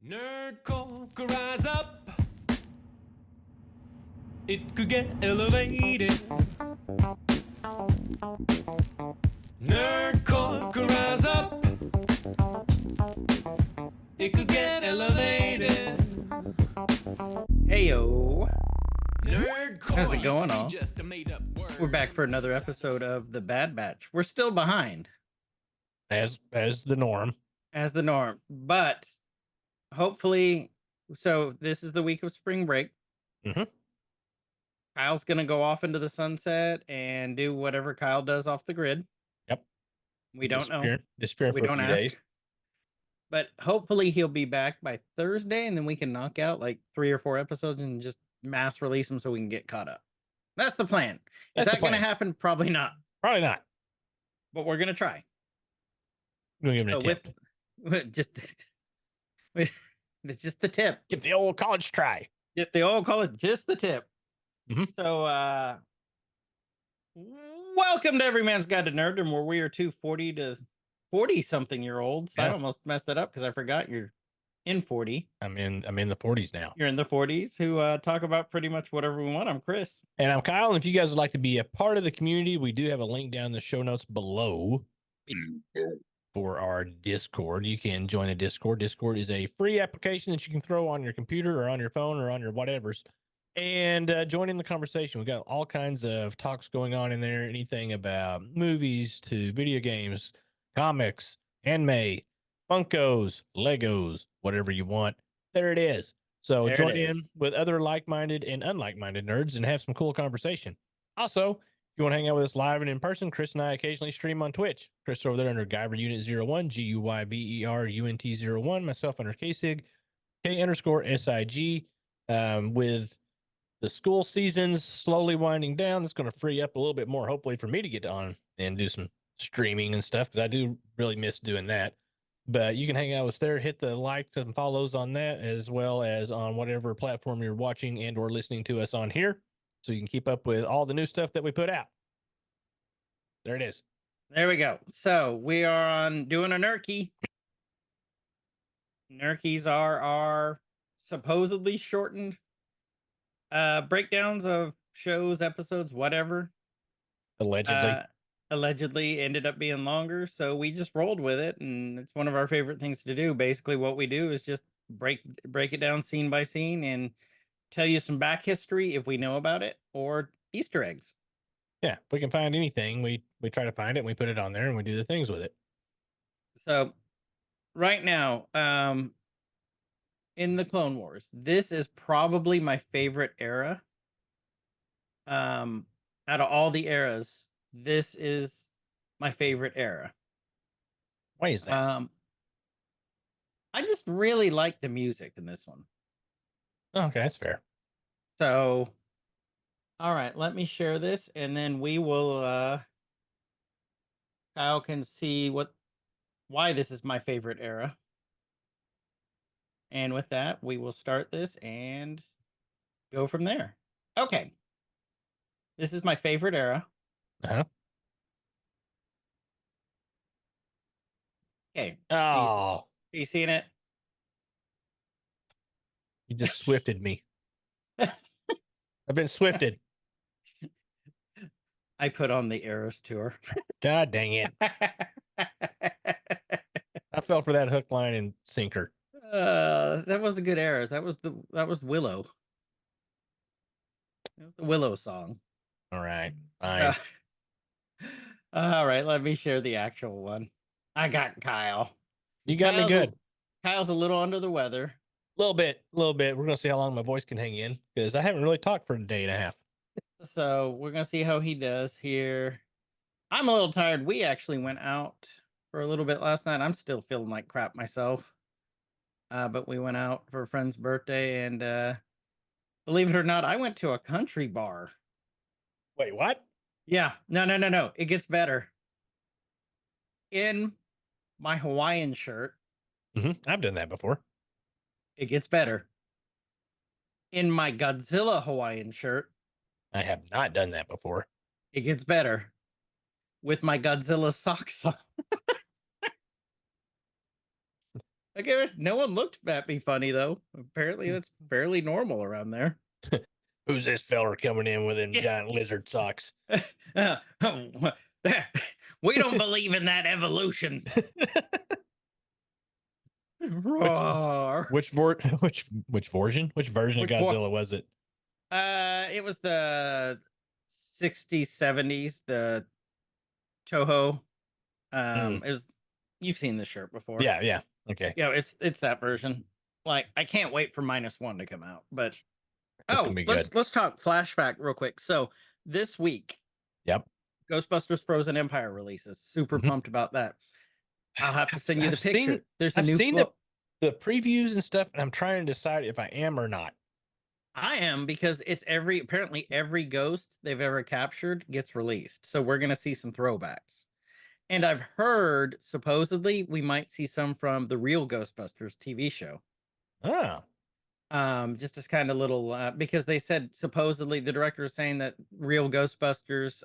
Nerdcore could rise up. It could get elevated. Nerdcore could rise up. It could get elevated. Heyo. Nerdcore. How's it going, all? Just a made-up word. We're back for another episode of The Bad Batch. We're still behind, as the norm. as the norm, but hopefully, so this is the week of spring break. Mhm. Kyle's gonna go off into the sunset and do whatever Kyle does off the grid. Yep. We don't know. Disappearing We for a don't few ask. days. But hopefully he'll be back by Thursday, and then we can knock out like 3 or 4 episodes and just mass release them so we can get caught up. That's the plan. Is That's the that going to plan. happen? Probably not. Probably not. But we're gonna try. We're gonna give it So a tip. with just the tip. Give the old college try. Just the old call it just the tip. Mhm. So welcome to Every Man's Guide to Nerddom, where we are two 40 to 40 something year olds. I Yeah. almost messed that up because I forgot you're in 40. I'm in the 40s now. You're in the 40s who talk about pretty much whatever we want. I'm Chris. And I'm Kyle. And if you guys would like to be a part of the community, we do have a link down in the show notes below for our Discord. You can join the Discord. Discord is a free application that you can throw on your computer or on your phone or on your whatevers and join in the conversation. We've got all kinds of talks going on in there, anything about movies to video games, comics, anime, Funkos, Legos, whatever you want. There it is. So There it join is. in with other like-minded and unlike-minded nerds and have some cool conversation. Also, if you want to hang out with us live and in person, Chris and I occasionally stream on Twitch. Chris over there under Guyver Unit 01, GUYVERUNT01, myself under KSIG, K_SIG. With the school seasons slowly winding down, that's going to free up a little bit more, hopefully, for me to get on and do some streaming and stuff, because I do really miss doing that. But you can hang out with us there, hit the likes and follows on that, as well as on whatever platform you're watching and or listening to us on here, so you can keep up with all the new stuff that we put out. There it is. There we go. So we are on doing a Nerkie. Nerkies are our supposedly shortened breakdowns of shows, episodes, whatever. Allegedly ended up being longer, so we just rolled with it, and it's one of our favorite things to do. Basically, what we do is just break it down scene by scene and tell you some back history if we know about it, or Easter eggs. Yeah, if we can find anything, we try to find it and we put it on there and we do the things with it. So right now, in the Clone Wars, this is probably my favorite era. Out of all the eras, this is my favorite era. Why is that? I just really like the music in this one. Okay, that's fair. So, all right, let me share this, and then we will. Kyle can see why this is my favorite era. And with that, we will start this and go from there. Okay, this is my favorite era. Uh-huh. Okay. Oh, You seeing it? you just swifted me. I've been swifted. I put on the Eras tour. God dang it. I fell for that hook, line, and sinker. That was a good era. That was Willow. That was the Willow song. All right. Fine. All right, let me share the actual one. I got Kyle. You got me good. Kyle's a little under the weather. A little bit. We're going to see how long my voice can hang in, because I haven't really talked for a day and a half. So we're going to see how he does here. I'm a little tired. We actually went out for a little bit last night. I'm still feeling like crap myself. But we went out for a friend's birthday, and believe it or not, I went to a country bar. Wait, what? Yeah. No. It gets better. In my Hawaiian shirt. I've done that before. It gets better. In my Godzilla Hawaiian shirt. I have not done that before. It gets better. With my Godzilla socks on. No one looked at me funny though. Apparently, that's fairly normal around there. Who's this feller coming in with them Yeah. giant lizard socks? We don't believe in that evolution. Roar. Which version? Which version of Which Godzilla was it? It was the 60s, 70s, the Toho. It was, you've seen this shirt before. Yeah. Okay. Yeah, it's that version. Like, I can't wait for -1 to come out. But It's gonna be good. let's talk flashback real quick. So this week, Yep. Ghostbusters Frozen Empire releases. Super pumped about that. I'll have to send you the picture. There's a I've new seen float. the previews and stuff, and I'm trying to decide if I am or not. I am, because it's apparently every ghost they've ever captured gets released. So we're gonna see some throwbacks. And I've heard supposedly we might see some from the real Ghostbusters TV show. Oh, Just as kind of little because they said supposedly the director was saying that real Ghostbusters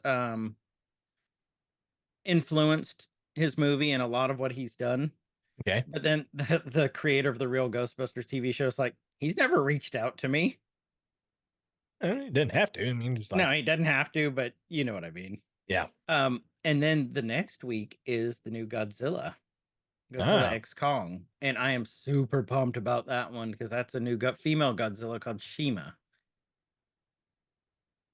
influenced his movie and a lot of what he's done. okay. But then the creator of the real Ghostbusters TV show is like, he's never reached out to me. It didn't have to. I mean, just like, No, he doesn't have to, but you know what I mean. yeah. And then the next week is the new Godzilla X Kong, and I am super pumped about that one because that's a new female Godzilla called Shima.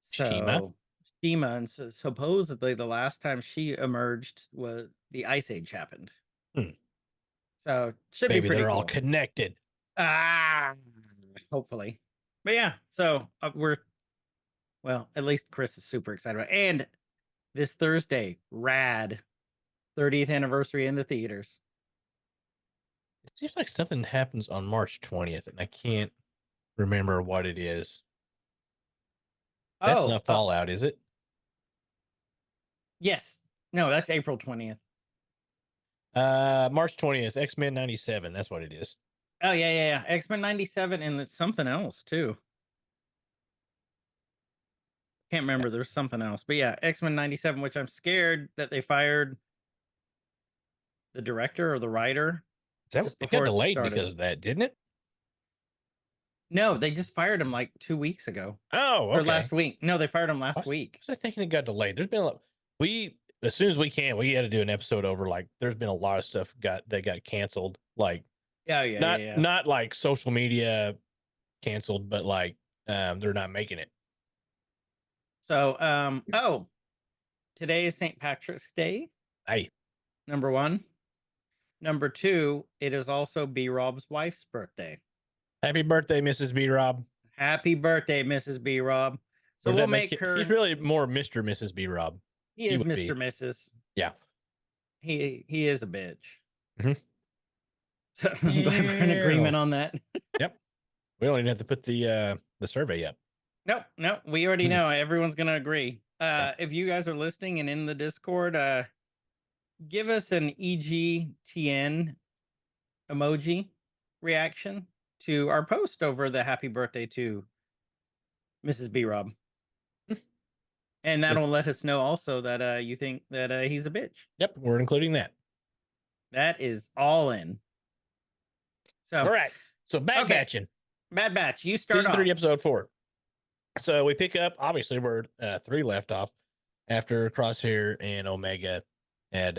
So Shima, and supposedly the last time she emerged was the Ice Age happened. So should be pretty they're cool. all connected. Hopefully. But yeah, so at least Chris is super excited about it. And this Thursday, Rad 30th anniversary in the theaters. It seems like something happens on March 20th, and I can't remember what it is. That's not Fallout, is it? Yes. No, that's April 20th. March 20th, X-Men 97. That's what it is. Oh, yeah. X-Men 97, and it's something else, too. Can't remember. There's something else. But yeah, X-Men 97, which I'm scared that they fired the director or the writer. It got delayed because of that, didn't it? No, they just fired him like 2 weeks ago. Oh, okay. Or last week. No, they fired him last week. I was thinking it got delayed. There's been a lot. As soon as we can, we had to do an episode over, like, there's been a lot of stuff that got canceled. Like, not like social media canceled, but like they're not making it. So today is St. Patrick's Day. Hey. Number 1. Number 2, it is also B Rob's wife's birthday. Happy birthday, Mrs. B Rob. Happy birthday, Mrs. B Rob. So we'll make her. He's really more Mr. Mrs. B Rob. He is Mr. Mrs. Yeah. He is a bitch. So I'm glad we're in agreement on that. Yep. We don't even have to put the survey up. Nope. We already know. Everyone's gonna agree. If you guys are listening and in the Discord, give us an EGTN emoji reaction to our post over the happy birthday to Mrs. B Rob. And that'll let us know also that you think that he's a bitch. Yep, we're including that. That is all in. So all right. So Bad Batching. Bad Batch. You start Season off. 3, episode 4. So we pick up, obviously we're 3 left off after Crosshair and Omega had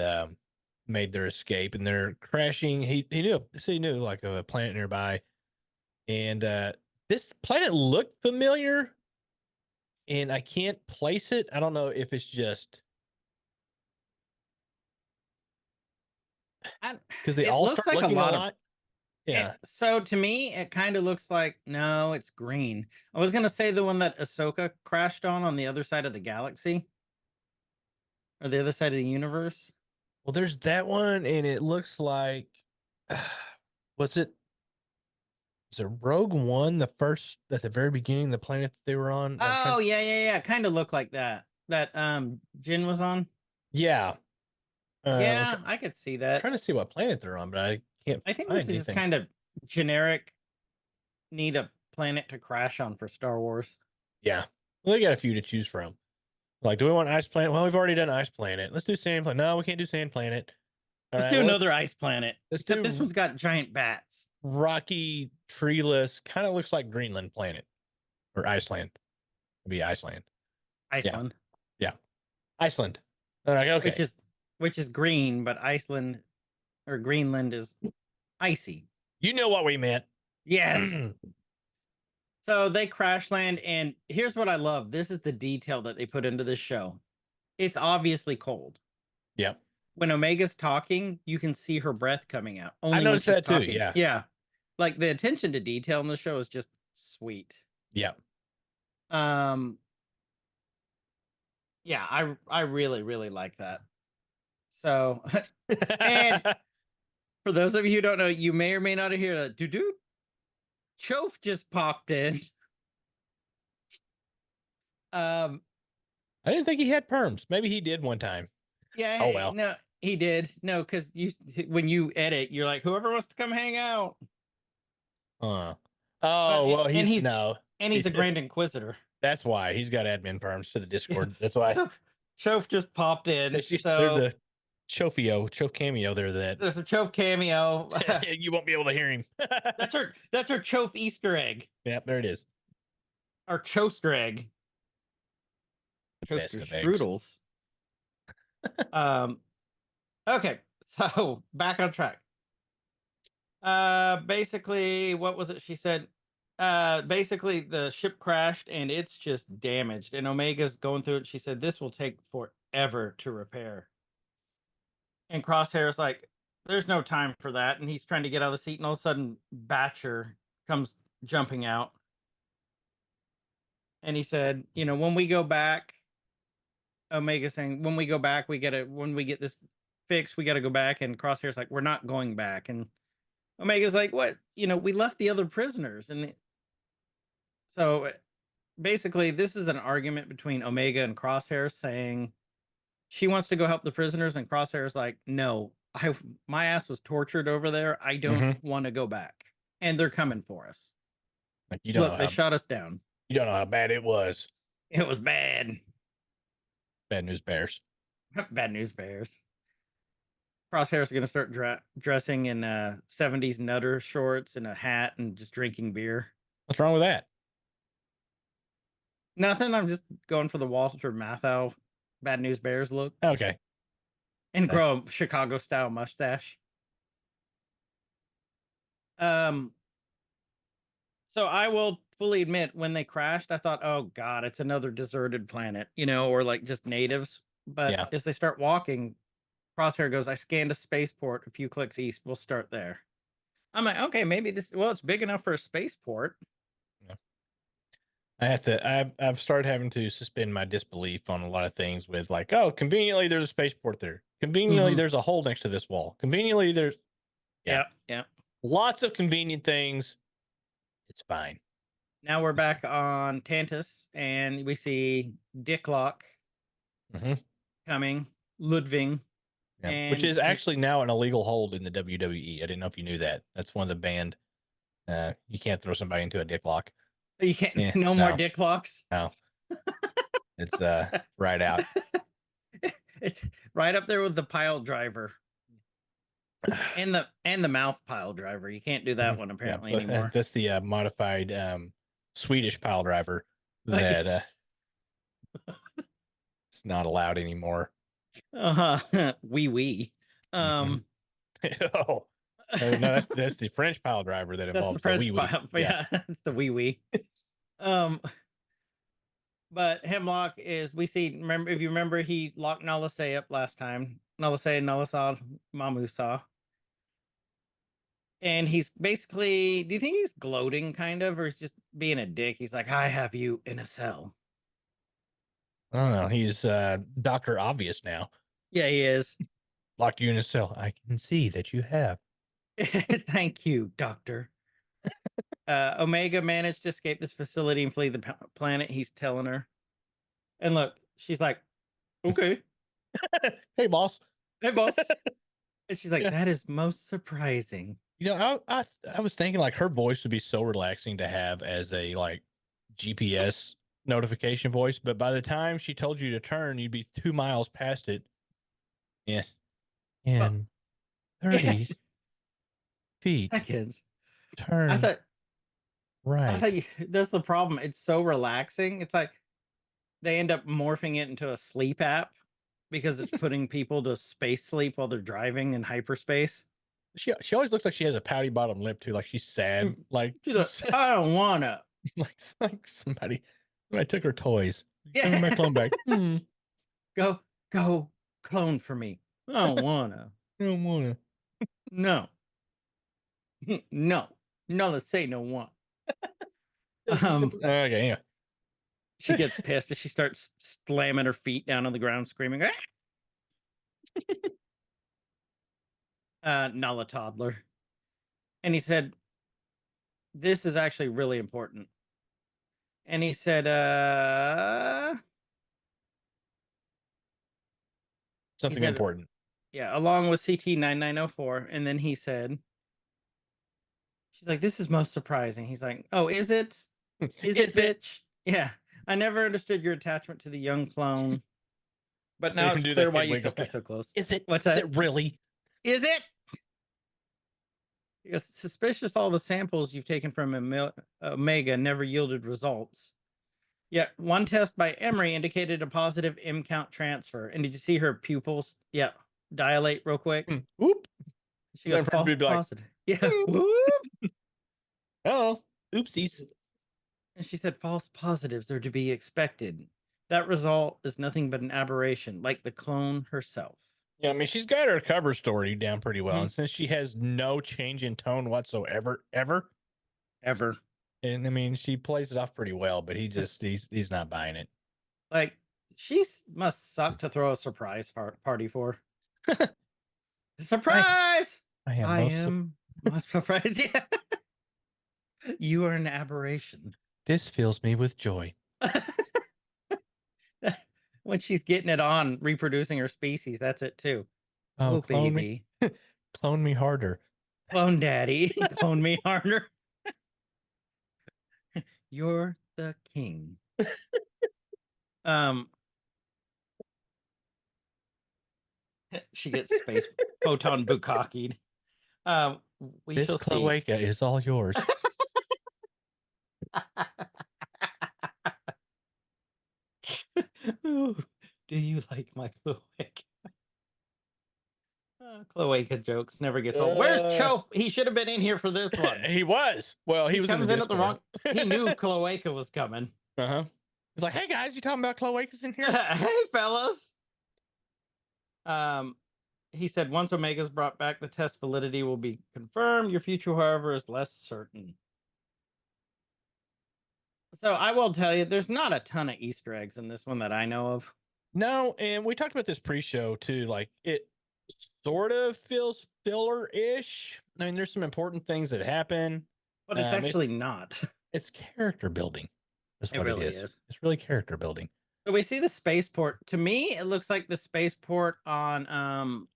made their escape, and they're crashing. He knew like a planet nearby. And this planet looked familiar, and I can't place it. I don't know if it's just because they all start looking a lot. Yeah. So to me, it kind of looks like, no, it's green. I was going to say the one that Ahsoka crashed on the other side of the galaxy. Or the other side of the universe. Well, there's that one, and it looks like, was it Rogue One, the first, at the very beginning, the planet that they were on? Oh, yeah. Kind of looked like that. That Jin was on. Yeah. Yeah, I could see that. I'm trying to see what planet they're on, but I can't. I think this is just kind of generic. Need a planet to crash on for Star Wars. Yeah. Well, they got a few to choose from. Like, do we want Ice Planet? Well, we've already done Ice Planet. Let's do Sand Planet. No, we can't do Sand Planet. Let's right, do well, another ice planet. let's Except do this one's got giant bats. rocky, treeless, kind of looks like Greenland planet or Iceland. It'd be Iceland. Iceland. Yeah. Iceland. All right, okay. Which is green, but Iceland or Greenland is icy. You know what we meant. Yes. So they crash land, and here's what I love. This is the detail that they put into this show. It's obviously cold. Yep. When Omega's talking, you can see her breath coming out. Only when noticed she's that too, talking. yeah. Yeah. Like the attention to detail in the show is just sweet. Yep. Yeah, I really, really like that. So and for those of you who don't know, you may or may not hear that. Doo-doo. Chof just popped in. I didn't think he had perms. Maybe he did one time. Yeah. Oh, well. No, he did. No, because when you edit, you're like, whoever wants to come hang out. Oh, But- well, and he's no. And he's a Grand Inquisitor. That's why he's got admin perms to the Discord. That's why. So, Chof just popped in. There's So a Chof cameo there that there's a Chof cameo. you won't be able to hear him. That's her Chof Easter egg. Yep, there it is. Or Choster egg. Best Choster of eggs. strudels. Okay, so back on track. Basically, what was it she said? Basically the ship crashed and it's just damaged, and Omega's going through it. She said this will take forever to repair. And Crosshair's like, there's no time for that, and he's trying to get out of the seat, and all of a sudden Batcher comes jumping out. And he said, when we go back, Omega saying, when we go back, when we get this fixed, we got to go back. And Crosshair's like, we're not going back. And Omega's like, what? We left the other prisoners. And so basically, this is an argument between Omega and Crosshair saying she wants to go help the prisoners. And Crosshair's like, no, my ass was tortured over there. I don't want to go back. And they're coming for us. Like, you don't Look, they shot us down. You don't know how bad it was. It was bad. Bad news bears. Bad news bears. Crosshair's going to start dressing in 70s nutter shorts and a hat and just drinking beer. What's wrong with that? Nothing. I'm just going for the Walter Matthau Bad News Bears look. Okay. And grow a Chicago style mustache. So I will fully admit, when they crashed, I thought, oh God, it's another deserted planet, or like just natives. But as they start walking, Crosshair goes, I scanned a spaceport a few clicks east. We'll start there. I'm like, okay, maybe it's big enough for a spaceport. Yeah. I've started having to suspend my disbelief on a lot of things with like, oh, conveniently there's a spaceport there. Conveniently there's a hole next to this wall. Conveniently there's Yeah. Lots of convenient things. It's fine. Now we're back on Tantus, and we see Dicklock coming, Ludwig. Yeah. Which is actually now an illegal hold in the WWE. I didn't know if you knew that. That's one of the banned. You can't throw somebody into a dicklock. You can't. No more dicklocks. No. It's right out. It's right up there with the pile driver. And the mouth pile driver. You can't do that one apparently anymore. That's the modified Swedish pile driver that it's not allowed anymore. Wee. Oh, no, that's the French pile driver that involves the wee. Yeah, that's the wee. But Hemlock is, we see, if you remember, he locked Nalase up last time. Nalasa, Mamusa. And he's basically, do you think he's gloating kind of, or he's just being a dick? He's like, I have you in a cell. I don't know. He's Dr. Obvious now. Yeah, he is. Lock you in a cell. I can see that you have. Thank you, Doctor. Omega managed to escape this facility and flee the planet. He's telling her. And look, she's like, okay. Hey, boss. And she's like, that is most surprising. I was thinking like her voice would be so relaxing to have as a like GPS notification voice, but by the time she told you to turn, you'd be 2 miles past it. Yeah. And 30 feet. seconds. Turn I thought right. that's the problem. It's so relaxing. It's like they end up morphing it into a sleep app because it's putting people to space sleep while they're driving in hyperspace. She always looks like she has a pouty bottom lip too, like she's sad. Like She's like, I don't wanna. like somebody took her toys. Yeah. Send my clone back. Go clone for me. I don't wanna. I don't wanna. No. No. No, let's say no one. Okay, yeah. She gets pissed as she starts slamming her feet down on the ground, screaming. Nala toddler. And he said, this is actually really important. And he said, Something important. Yeah, along with CT9904. And then he said, she's like, this is most surprising. He's like, oh, is it? Is it, bitch? Yeah. I never understood your attachment to the young clone. But now it's clear why you kept her so close. Is it? What's that? Is it really? Is it? It's suspicious all the samples you've taken from Omega never yielded results. Yet one test by Emery indicated a positive M count transfer. And did you see her pupils? Yeah, dilate real quick. Whoop. She goes false positive. Yeah. Whoop. Oh, oopsies. And she said false positives are to be expected. That result is nothing but an aberration, like the clone herself. Yeah, I mean, she's got her cover story down pretty well. Mhm. And since she has no change in tone whatsoever, ever. And I mean, she plays it off pretty well, but he's not buying it. Like, she must suck to throw a surprise party for. Surprise! I am most surprised. Yeah. You are an aberration. This fills me with joy. When she's getting it on, reproducing her species, that's it too. Oh, clone baby. me. Clone me harder. Clone daddy. Clone me harder. You're the king. She gets space photon bukkakied. This cloaca is all yours. Ooh, do you like my cloaca? Cloaca jokes never gets old. Where's Chof? He should have been in here for this one. He was. Well, he was comes in at the wrong. He knew cloaca was coming. Uh-huh. He's like, hey guys, you talking about cloacas in here? Hey fellas. He said once Omega's brought back, the test validity will be confirmed. Your future, however, is less certain. So I will tell you, there's not a ton of Easter eggs in this one that I know of. No, and we talked about this pre-show too. Like, it sort of feels filler-ish. I mean, there's some important things that happen, but it's actually not. It's character building. That's what it really is. is. It's really character building. So we see the spaceport. To me, it looks like the spaceport on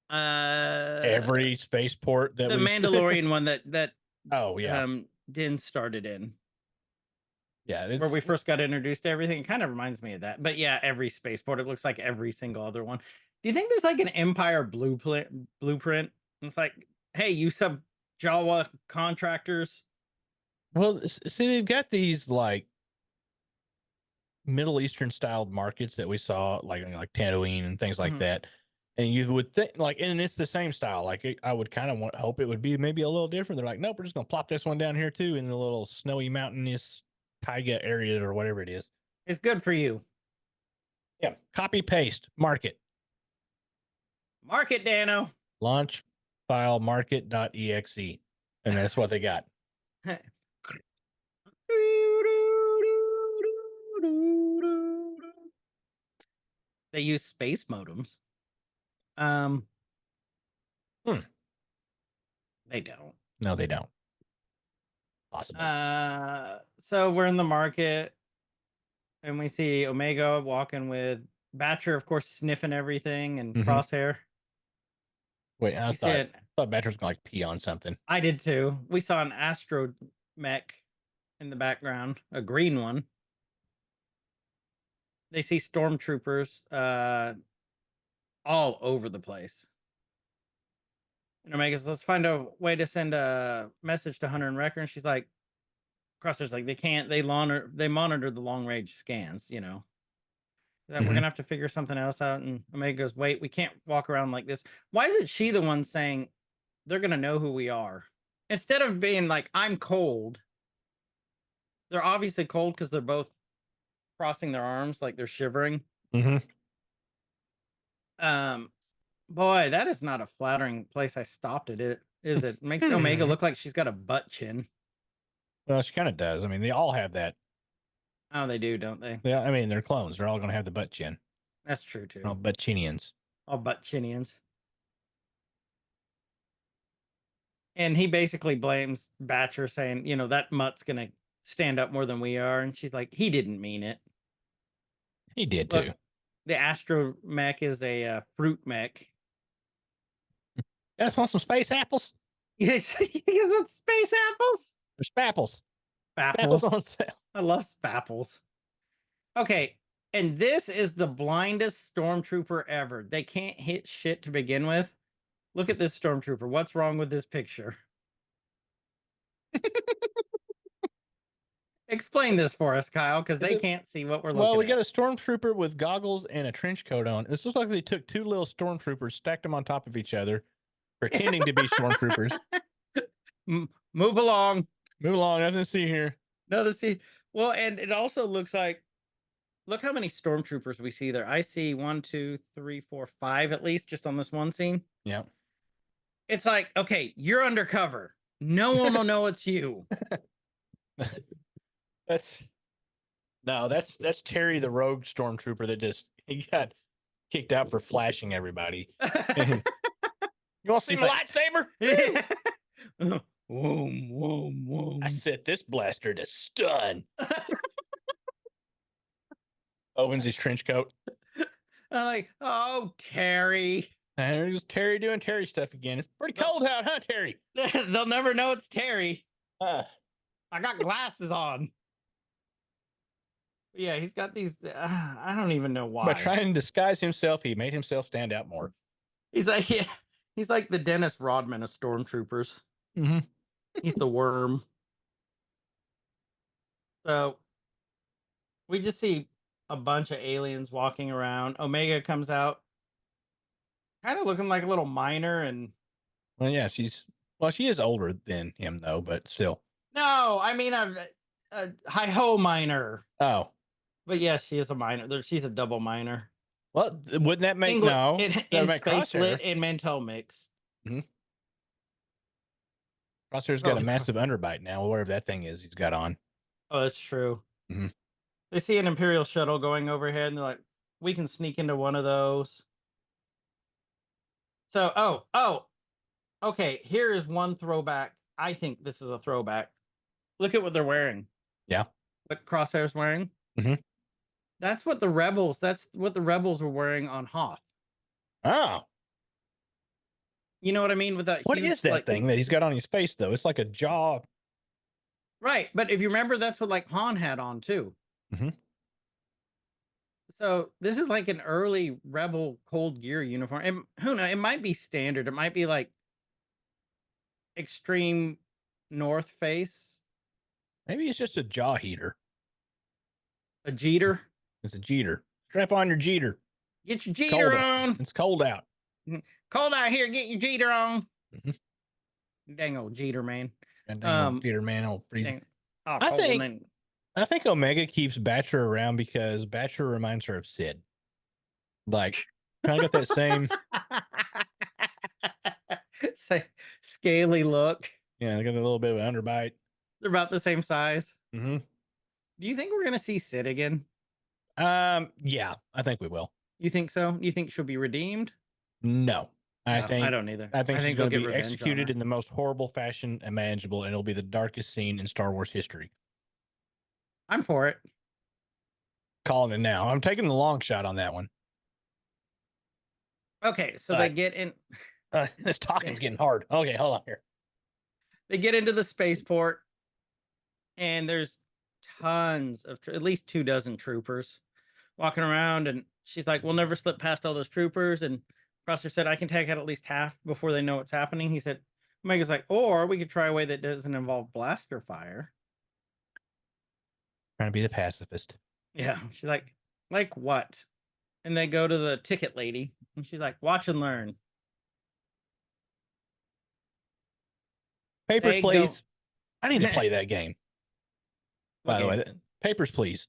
every spaceport that the Mandalorian one that oh yeah Din started in. Yeah, where we first got introduced to everything. It kind of reminds me of that. But yeah, every spaceport, it looks like every single other one. Do you think there's like an Empire blueprint? It's like, hey, you sub Jawa contractors. Well, see, they've got these like Middle Eastern styled markets that we saw, like Tatooine and things like that. And you would think, like, and it's the same style. Like, I would kind of hope it would be maybe a little different. They're like, nope, we're just gonna plop this one down here too in the little snowy mountainous taiga area or whatever it is. It's good for you. Yeah, copy paste market. Market, Dano. Launch file market.exe, and that's what they got. They use space modems. They don't. No, they don't. Possibly. So we're in the market, and we see Omega walking with Batcher, of course, sniffing everything, and Crosshair. Wait, I thought Batcher was gonna like pee on something. I did too. We saw an astro mech in the background, a green one. They see stormtroopers all over the place. And Omega says, let's find a way to send a message to Hunter and Wrecker. And she's like, Crosshair's like, they monitor the long range scans, you know. That we're Mhm. gonna have to figure something else out. And Omega goes, wait, we can't walk around like this. Why isn't she the one saying they're gonna know who we are? Instead of being like, I'm cold. They're obviously cold because they're both crossing their arms like they're shivering. Mhm. Boy, that is not a flattering place I stopped at it, is it? Makes Omega look like she's got a butt chin. Well, she kind of does. I mean, they all have that. Oh, they do, don't they? Yeah, I mean, they're clones. They're all going to have the butt chin. That's true too. All butt chinians. All butt chinians. And he basically blames Batcher, saying, you know, that mutt's gonna stand up more than we are. And she's like, he didn't mean it. He did Look, too. the Astro mech is a fruit mech. You guys want some space apples? Yes, you guys want space apples? There's spapples. Spapples Spapples. on sale. I love spapples. Okay, and this is the blindest stormtrooper ever. They can't hit shit to begin with. Look at this stormtrooper. What's wrong with this picture? Explain this for us, Kyle, because they can't see what we're looking Well, we at. got a stormtrooper with goggles and a trench coat on. This looks like they took two little stormtroopers, stacked them on top of each other, pretending to be stormtroopers. Move along. Move along. Nothing to see here. No, to see. Well, and it also looks like, look how many stormtroopers we see there. I see 1, 2, 3, 4, 5 at least just on this one scene. Yeah. It's like, okay, you're undercover. No one will know it's you. That's Terry the rogue stormtrooper that just he got kicked out for flashing everybody. You want to see He's my like- lightsaber? Whoom, whoom, whoom. I set this blaster to stun. Opens his trench coat. I'm like, oh, Terry. And there's Terry doing Terry stuff again. It's pretty cold out, huh, Terry? They'll never know it's Terry. Uh, I got glasses on. Yeah, he's got these. I don't even know why. by trying to disguise himself, he made himself stand out more. He's like, yeah, he's like the Dennis Rodman of stormtroopers. Mhm. He's the worm. So we just see a bunch of aliens walking around. Omega comes out, kind of looking like a little miner, and Well, yeah, she is older than him though, but still. no, I mean a hi-ho miner. Oh, But yes, she is a miner. She's a double miner. well, wouldn't that make no? in That would make space Crosshair. lit and Mantel mix. Crosshair's got Oh, a massive underbite now, whatever that thing is he's got on. Oh, that's true. Mhm. They see an Imperial shuttle going overhead, and they're like, "We can sneak into one of those." So, okay. Here is one throwback. I think this is a throwback. Look at what they're wearing. Yeah. What Crosshair's wearing. Mhm. That's what the rebels. That's what the rebels were wearing on Hoth. Oh, You know what I mean? With that. what huge, is that like, thing that he's got on his face though? It's like a jaw. Right, but if you remember, that's what like Han had on too. Mhm. So this is like an early Rebel Cold Gear uniform. And who knows? It might be standard. It might be like extreme North face, Maybe it's just a jaw heater. a Jeter. It's a jeter. Strap on your jeter. Get your Cold Jeter out. on. It's cold out. Cold out here. Get your Jeter on. Mhm. Dang old Jeter, man. That dang old jeter man, old freezing. Dang. Oh, I cold, think- man. I think Omega keeps Batcher around because Batcher reminds her of Sid. Like, kind of got that same, Say, scaly look. yeah, they got a little bit of an underbite. They're about the same size. Mm-hmm. Do you think we're gonna see Sid again? Yeah, I think we will. You think so? You think she'll be redeemed? No, I No, think I don't either. I think she's they'll going to get be revenge on executed her. in the most horrible fashion imaginable, and it'll be the darkest scene in Star Wars history. I'm for it. Calling it now. I'm taking the long shot on that one. Okay, so they But- get in. This talking's getting hard. Okay, hold on here. They get into the spaceport, and there's tons of at least 24 troopers walking around, and she's like, "We'll never slip past all those troopers." And Crosser said, I can take out at least half before they know what's happening. He said, Omega's like, or we could try a way that doesn't involve blaster fire. Trying to be the pacifist. Yeah. She's like what? And they go to the ticket lady, and she's like, watch and learn. Papers, They please. go- I need to play that game. By the way, game? Papers, Please.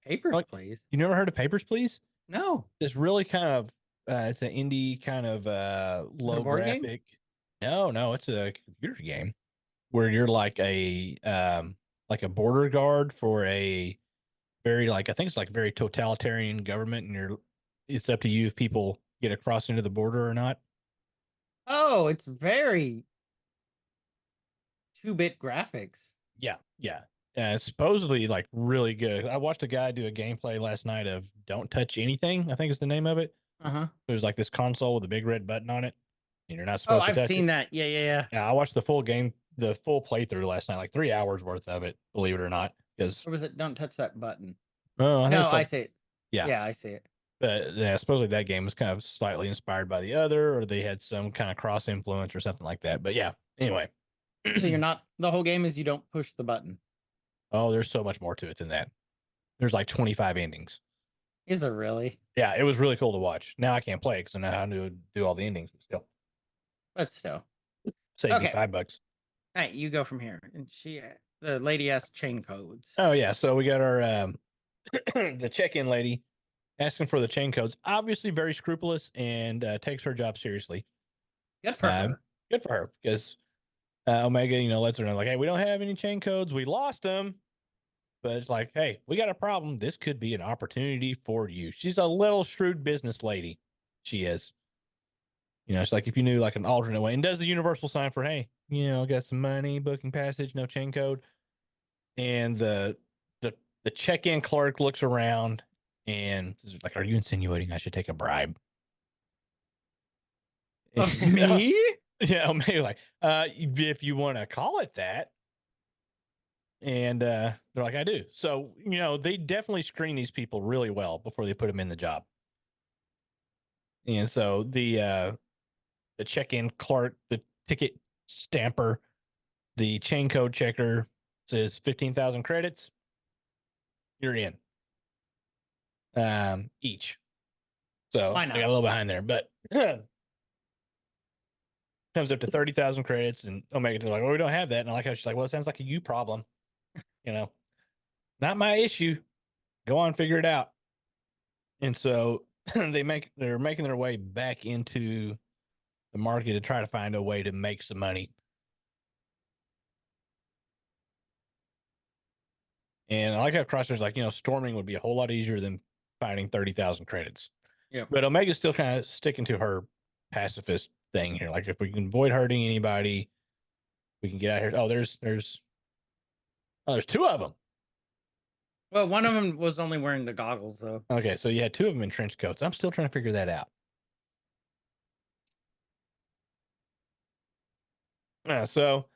Papers, Like- please. You never heard of Papers, Please? No. It's really kind of it's an indie kind of low board game? graphic. No, it's a computer game where you're like a border guard for a very I think it's like very totalitarian government, and it's up to you if people get across into the border or not. Oh, it's very 2-bit graphics. Yeah. It's supposedly like really good. I watched a guy do a gameplay last night of Don't Touch Anything, I think is the name of it. Uh-huh. There's like this console with a big red button on it, and you're not Oh, supposed to I've touch seen it. that. Yeah. Yeah, I watched the full playthrough last night, like 3 hours worth of it, believe it or not. Because Or was it don't touch that button? I think No, it's I called- see it. Yeah. Yeah, I see it. But yeah, supposedly that game was kind of slightly inspired by the other, or they had some kind of cross influence or something like that. But yeah, anyway. So you're not, the whole game is you don't push the button. Oh, there's so much more to it than that. There's like 25 endings. Is there really? Yeah, it was really cool to watch. Now I can't play because I know how to do all the endings, but still. But still. Saved me Okay. $5. Hey, you go from here. And the lady asked chain codes. Oh yeah, so we got our the check-in lady asking for the chain codes. Obviously very scrupulous and takes her job seriously. Good for her. Good for her, because Omega, lets her know like, hey, we don't have any chain codes. We lost them. But it's like, hey, we got a problem. This could be an opportunity for you. She's a little shrewd business lady. She is. It's like if you knew like an alternate way, and does the universal sign for, hey, got some money, booking passage, no chain code. And the check-in clerk looks around and is like, are you insinuating I should take a bribe? Me? Yeah, maybe like, if you want to call it that. And they're like, I do. So, they definitely screen these people really well before they put them in the job. And so the check-in clerk, the ticket stamper, the chain code checker says 15,000 credits. You're in. Each. So Why I not? got a little behind there, but comes up to 30,000 credits, and Omega like, well, we don't have that. And I like how she's like, well, it sounds like a you problem. Not my issue. Go on, figure it out. And so they're making their way back into the market to try to find a way to make some money. And I like how Crosser's like, storming would be a whole lot easier than finding 30,000 credits. Yeah. But Omega's still kind of sticking to her pacifist thing here. Like, if we can avoid hurting anybody, we can get out here. Oh, there's two of them. Well, one of them was only wearing the goggles, though. Okay, so you had two of them in trench coats. I'm still trying to figure that out. So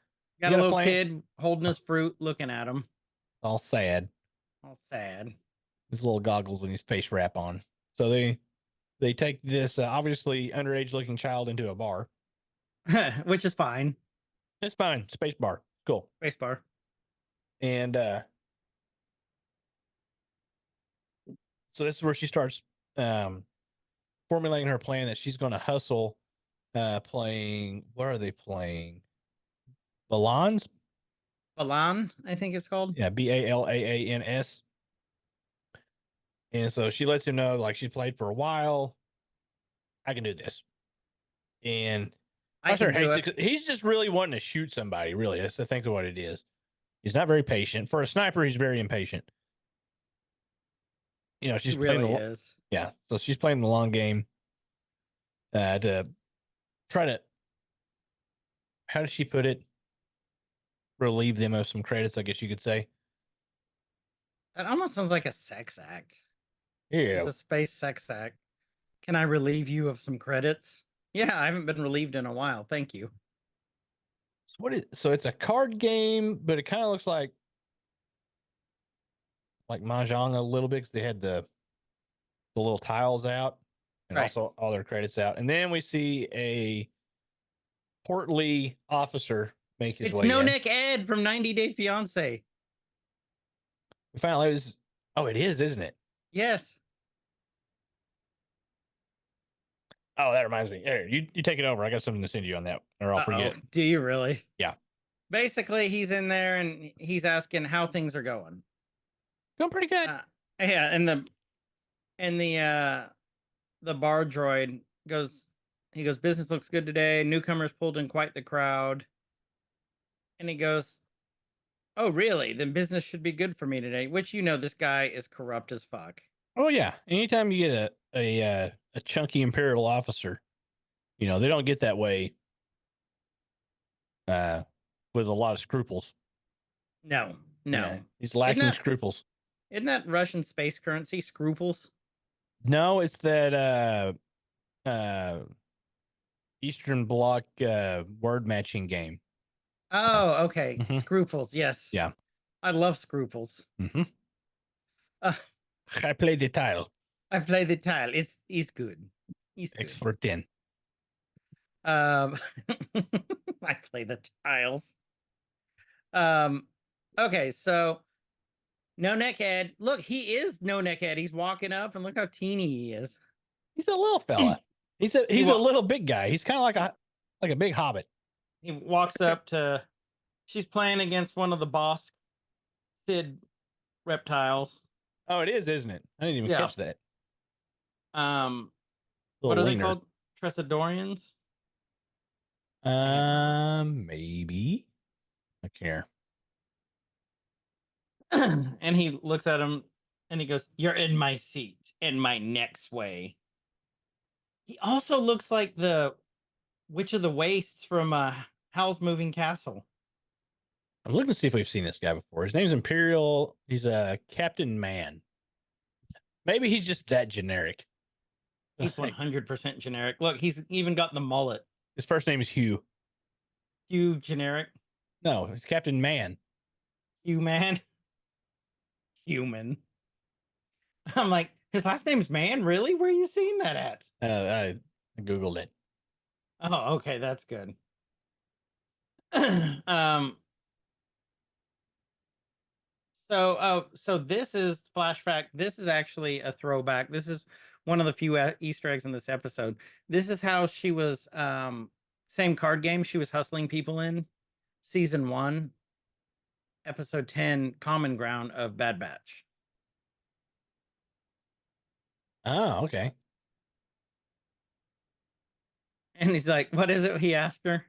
Got a little kid holding his fruit, looking at him. all sad. All sad. His little goggles and his face wrap on. So they take this obviously underage looking child into a bar. Which is fine. It's fine. Space bar. Cool. Space bar. And so this is where she starts formulating her plan that she's going to hustle playing. What are they playing? Balans? Balan, I think it's called. Yeah, Balaans. And so she lets him know, like, she's played for a while. I can do this. And I can do it. he's just really wanting to shoot somebody, really. That's I think what it is. He's not very patient. For a sniper, he's very impatient. She's He really playing is. Yeah, so she's playing the long game to try to, how does she put it? Relieve them of some credits, I guess you could say. That almost sounds like a sex act. Yeah. It's a space sex act. Can I relieve you of some credits? Yeah, I haven't been relieved in a while. Thank you. So it's a card game, but it kind of looks like Mahjong a little bit, because they had the little tiles out. and Right. also all their credits out. And then we see a portly officer make his It's way No in. Neck Ed from 90 Day Fiance. We found out it was, oh, it is, isn't it? Yes. Oh, that reminds me. Here, you take it over. I got something to send you on that, or I'll forget. Do you really? Yeah. Basically, he's in there and he's asking how things are going. Going pretty good. Yeah, and the bar droid goes, he goes, business looks good today. Newcomers pulled in quite the crowd. And he goes, oh, really? Then business should be good for me today. Which, this guy is corrupt as fuck. Oh yeah. Anytime you get a chunky Imperial officer, they don't get that way with a lot of scruples. No. Yeah, he's lacking scruples. Isn't that Russian space currency, scruples? No, it's that Eastern Bloc word matching game. Oh, okay. Mhm. Scruples, yes. Yeah. I love scruples. Mm-hmm. Uh, I play the tile. I play the tile. He's good. He's good. X for 10. I play the tiles. Okay, so No Neck Ed. Look, he is No Neck Ed. He's walking up, and look how teeny he is. He's a little fella. He's a little big guy. He's kind of like a big hobbit. He walks up to. She's playing against one of the boss Sid reptiles. Oh, it is, isn't it? I didn't even catch that. What are they called? Tressadorians? Maybe. I care. And he looks at him and he goes, "You're in my seat, in my next way." He also looks like the Witch of the Wastes from Howl's Moving Castle. I'm looking to see if we've seen this guy before. His name's Imperial. He's a Captain Man. Maybe he's just that generic. He's 100% generic. Look, he's even got the mullet. His first name is Hugh. Hugh generic. No, it's Captain Man. Hugh Man. Human. I'm like, his last name's Man? Really? Where are you seeing that at? I Googled it. Oh, okay, that's good. So this is flashback. This is actually a throwback. This is one of the few Easter eggs in this episode. This is how she was same card game she was hustling people in season 1, episode 10, Common Ground of Bad Batch. Oh, okay. And he's like, "What is it?" He asked her.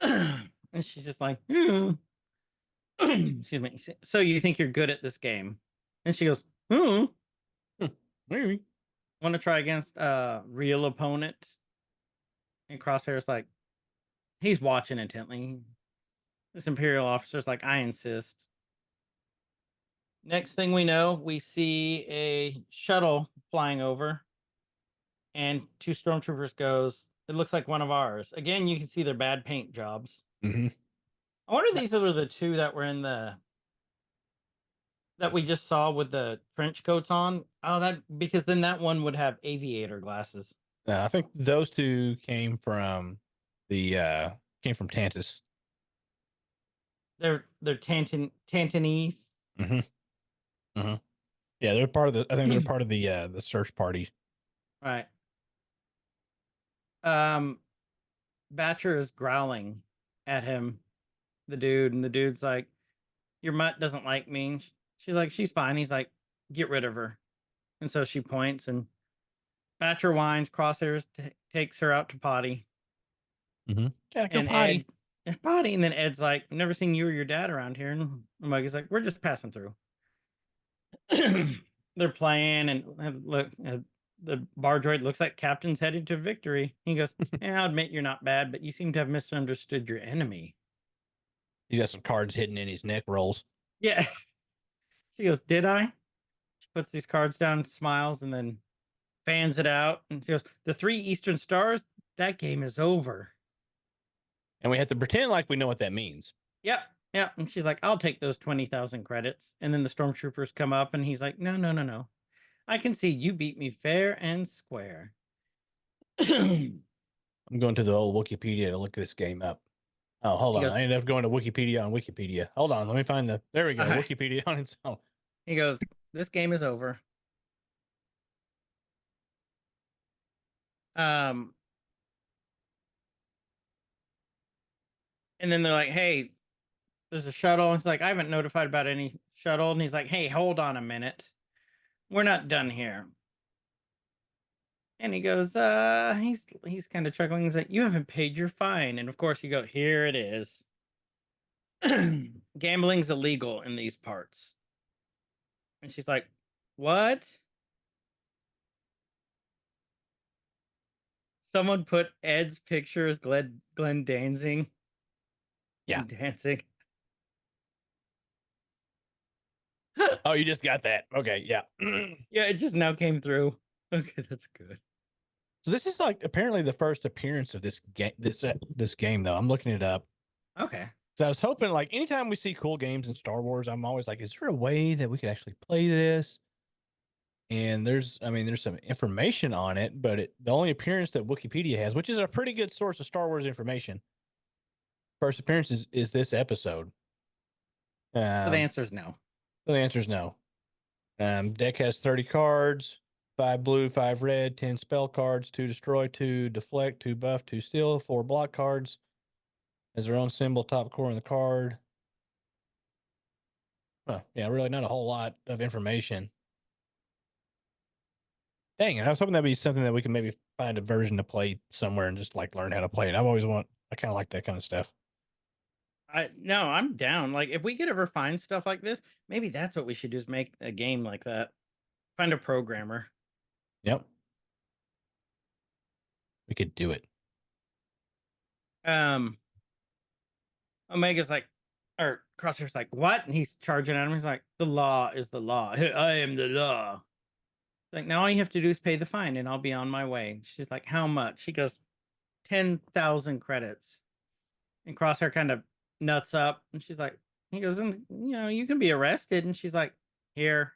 And she's just like, excuse me. "So you think you're good at this game?" And she goes, Maybe. "Want to try against a real opponent?" And Crosshair's like, he's watching intently. This Imperial officer's like, "I insist." Next thing we know, we see a shuttle flying over, and 2 stormtroopers goes, "It looks like one of ours." Again, you can see their bad paint jobs. Mm-hmm. I wonder if these are the 2 that were in that we just saw with the trench coats on. Oh, because then that one would have aviator glasses. I think those 2 came from Tantus. They're Tantanese. Mm-hmm. Mm-hmm. Yeah, they're part of the. I think they're part of the search party. Right. Batcher is growling at him, the dude, and the dude's like, "Your mutt doesn't like me." She's like, "She's fine." He's like, "Get rid of her." And so she points, and Batcher whines. Crosshairs takes her out to potty. Mm-hmm. Gotta go And potty. Potty. And then Ed's like, "I've never seen you or your dad around here." And Muggy's like, "We're just passing through." They're playing, and look, the bar droid looks like Captain's headed to victory. He goes, "I'll admit you're not bad, but you seem to have misunderstood your enemy." He's got some cards hidden in his neck rolls. Yeah. She goes, "Did I?" She puts these cards down, smiles, and then fans it out. And she goes, "The 3 Eastern Stars, that game is over." And we have to pretend like we know what that means. Yep. And she's like, "I'll take those 20,000 credits." And then the stormtroopers come up, and he's like, "No. I can see you beat me fair and square. I'm going to the old Wikipedia to look this game up. Oh, hold He on. goes- I ended up going to Wikipedia on Wikipedia. Hold on. Let me find the. There we go. Alright. Wikipedia on its own. He goes, this game is over. And then they're like, hey, there's a shuttle. And he's like, I haven't notified about any shuttle. And he's like, hey, hold on a minute. We're not done here. And he goes, he's kind of chuckling. He's like, you haven't paid your fine. And of course you go, here it is. Gambling's illegal in these parts. And she's like, what? Someone put Ed's picture as Glenn dancing. Yeah. Dancing. Oh, you just got that. Okay, yeah. Yeah, it just now came through. Okay, that's good. So this is like apparently the first appearance of this game. This game though, I'm looking it up. Okay. So I was hoping, like, anytime we see cool games in Star Wars, I'm always like, is there a way that we could actually play this? And there's some information on it, but the only appearance that Wikipedia has, which is a pretty good source of Star Wars information, first appearance is this episode. So the answer is no. The answer is no. Deck has 30 cards, 5 blue, 5 red, 10 spell cards, 2 destroy, 2 deflect, 2 buff, 2 steal, 4 block cards. Has their own symbol top corner of the card. Well, yeah, really not a whole lot of information. Dang it, I was hoping that'd be something that we can maybe find a version to play somewhere and just like learn how to play it. I kind of like that kind of stuff. No, I'm down. Like, if we could ever find stuff like this, maybe that's what we should do, is make a game like that. Find a programmer. Yep. We could do it. Omega's like, or Crosshair's like, what? And he's charging at him. He's like, the law is the law. I am the law. Like, now all you have to do is pay the fine and I'll be on my way. She's like, how much? He goes, 10,000 credits. And Crosshair kind of nuts up. And she's like, he goes, and you can be arrested. And she's like, here's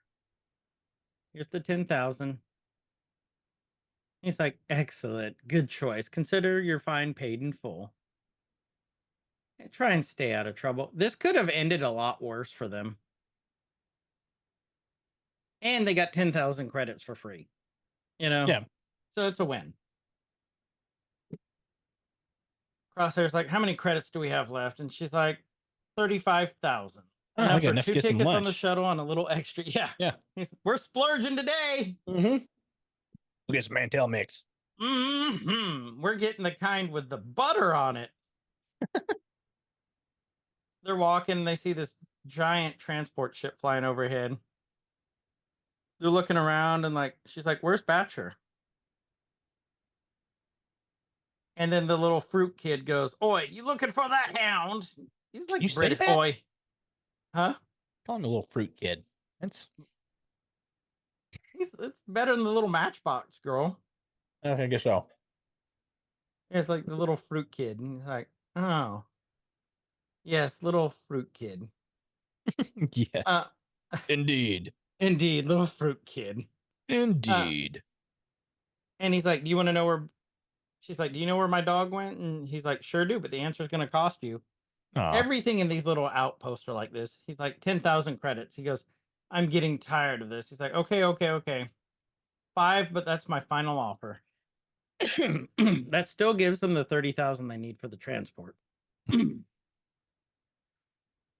the 10,000. He's like, excellent. Good choice. Consider your fine paid in full. Try and stay out of trouble. This could have ended a lot worse for them. And they got 10,000 credits for free. Yeah. So it's a win. Crosshair's like, how many credits do we have left? And she's like, 35,000. I Enough got for enough to 2 get some tickets on the lunch. shuttle and a little extra. Yeah. Yeah. We're splurging today. Mm-hmm. We'll get some Mantel mix. Mm-hmm. We're getting the kind with the butter on it. They're walking. They see this giant transport ship flying overhead. They're looking around and like, she's like, where's Batcher? And then the little fruit kid goes, oi, you looking for that hound? He's like, You say British that? boy. Huh? Call him the little fruit kid. It's better than the little Matchbox girl. I guess so. It's like the little fruit kid. And he's like, oh. Yes, little fruit kid. Yes. Indeed. Indeed, little fruit kid. Indeed. And he's like, do you want to know where... She's like, do you know where my dog went? And he's like, sure do, but the answer is going to cost you. Aw. Everything in these little outposts are like this. He's like, 10,000 credits. He goes, I'm getting tired of this. He's like, okay. 5, but that's my final offer. That still gives them the 30,000 they need for the transport.